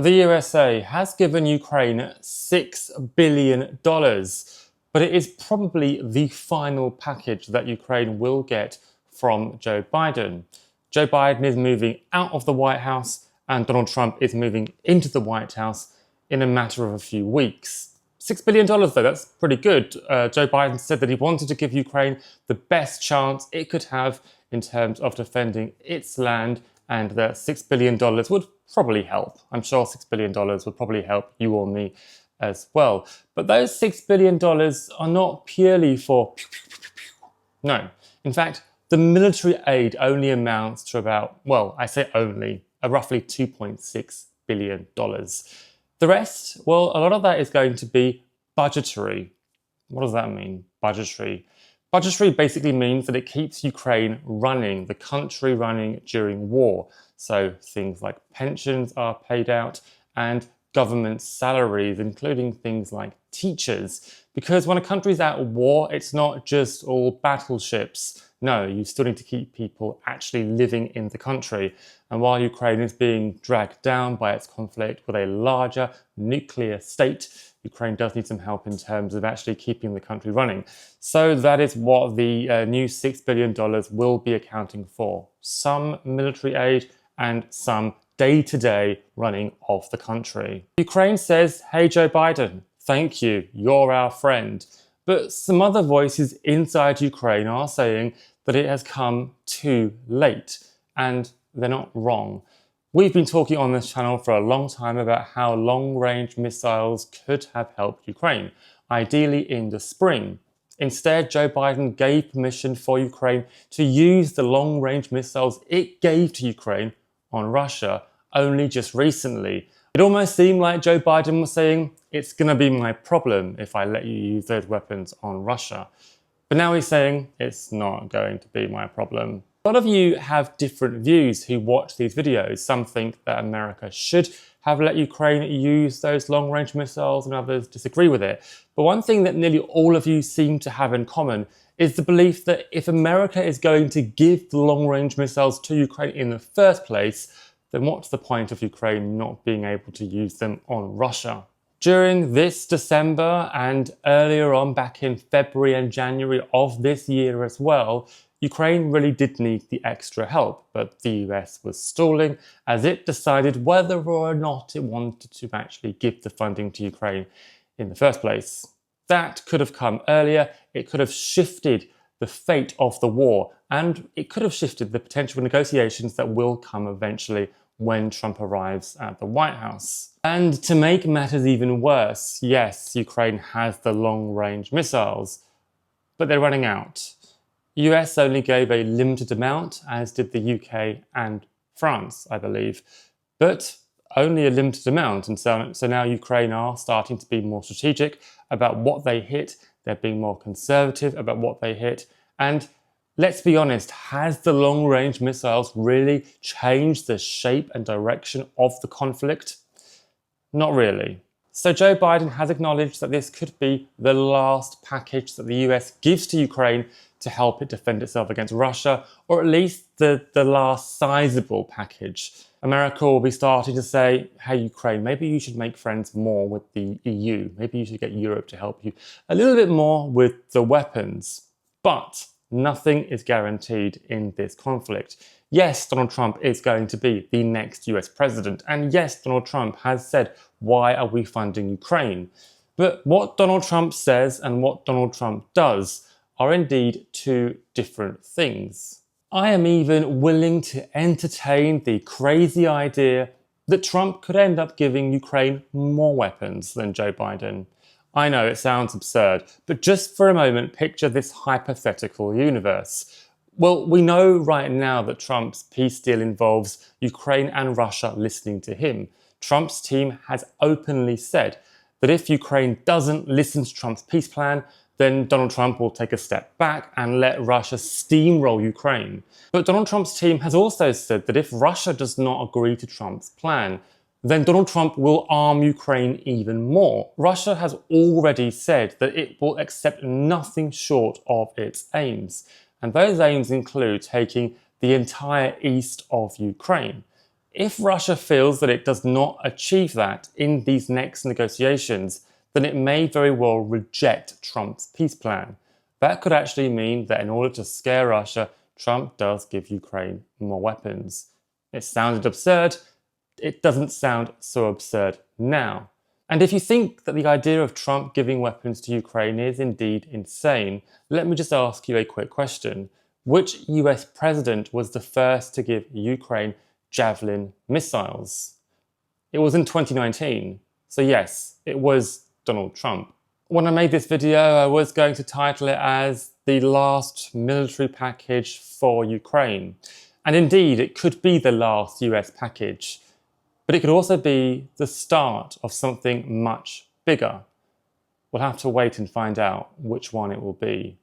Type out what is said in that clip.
The USA has given Ukraine $6 billion, but it is probably the final package that Ukraine will get from Joe Biden. Joe Biden is moving out of the White House and Donald Trump is moving into the White House in a matter of a few weeks. $6 billion though, that's pretty good. Joe Biden said that he wanted to give Ukraine the best chance it could have in terms of defending its land, and that $6 billion would probably help. I'm sure $6 billion would probably help you or me as well. But those $6 billion are not purely for no. In fact, the military aid only amounts to about, well, I say only, roughly $2.6 billion. The rest, well, a lot of that is going to be budgetary. What does that mean, budgetary? Budgetary basically means that it keeps Ukraine running, the country running during war. So things like pensions are paid out and government salaries, including things like teachers. Because when a country's at war, it's not just all battleships. No, you still need to keep people actually living in the country. And while Ukraine is being dragged down by its conflict with a larger nuclear state, Ukraine does need some help in terms of actually keeping the country running. So that is what the new $6 billion will be accounting for. Some military aid and some day-to-day running of the country. Ukraine says, hey Joe Biden, thank you, you're our friend. But some other voices inside Ukraine are saying that it has come too late, and they're not wrong. We've been talking on this channel for a long time about how long-range missiles could have helped Ukraine, ideally in the spring. Instead, Joe Biden gave permission for Ukraine to use the long-range missiles it gave to Ukraine on Russia only just recently. It almost seemed like Joe Biden was saying, it's going to be my problem if I let you use those weapons on Russia. But now he's saying, it's not going to be my problem. A lot of you have different views who watch these videos. Some think that America should have let Ukraine use those long-range missiles, and others disagree with it. But one thing that nearly all of you seem to have in common is the belief that if America is going to give the long-range missiles to Ukraine in the first place, then what's the point of Ukraine not being able to use them on Russia? During this December and earlier on back in February and January of this year as well, Ukraine really did need the extra help, but the US was stalling as it decided whether or not it wanted to actually give the funding to Ukraine in the first place. That could have come earlier, it could have shifted the fate of the war, and it could have shifted the potential negotiations that will come eventually when Trump arrives at the White House. And to make matters even worse, yes, Ukraine has the long-range missiles, but they're running out. US only gave a limited amount, as did the UK and France, I believe, but only a limited amount. And so now Ukraine are starting to be more strategic about what they hit. They're being more conservative about what they hit. And let's be honest, has the long-range missiles really changed the shape and direction of the conflict? Not really. So Joe Biden has acknowledged that this could be the last package that the US gives to Ukraine to help it defend itself against Russia, or at least the last sizable package. America will be starting to say, hey Ukraine, maybe you should make friends more with the EU. Maybe you should get Europe to help you a little bit more with the weapons. But nothing is guaranteed in this conflict. Yes, Donald Trump is going to be the next US president. And yes, Donald Trump has said, why are we funding Ukraine? But what Donald Trump says and what Donald Trump does are indeed two different things. I am even willing to entertain the crazy idea that Trump could end up giving Ukraine more weapons than Joe Biden. I know it sounds absurd, but just for a moment, picture this hypothetical universe. Well, we know right now that Trump's peace deal involves Ukraine and Russia listening to him. Trump's team has openly said that if Ukraine doesn't listen to Trump's peace plan, then Donald Trump will take a step back and let Russia steamroll Ukraine. But Donald Trump's team has also said that if Russia does not agree to Trump's plan, then Donald Trump will arm Ukraine even more. Russia has already said that it will accept nothing short of its aims. And those aims include taking the entire east of Ukraine. If Russia feels that it does not achieve that in these next negotiations, then it may very well reject Trump's peace plan. That could actually mean that in order to scare Russia, Trump does give Ukraine more weapons. It sounded absurd. It doesn't sound so absurd now. And if you think that the idea of Trump giving weapons to Ukraine is indeed insane, let me just ask you a quick question. Which US president was the first to give Ukraine Javelin missiles? It was in 2019. So yes, it was Donald Trump. When I made this video, I was going to title it as the last military package for Ukraine. And indeed, it could be the last US package. But it could also be the start of something much bigger. We'll have to wait and find out which one it will be.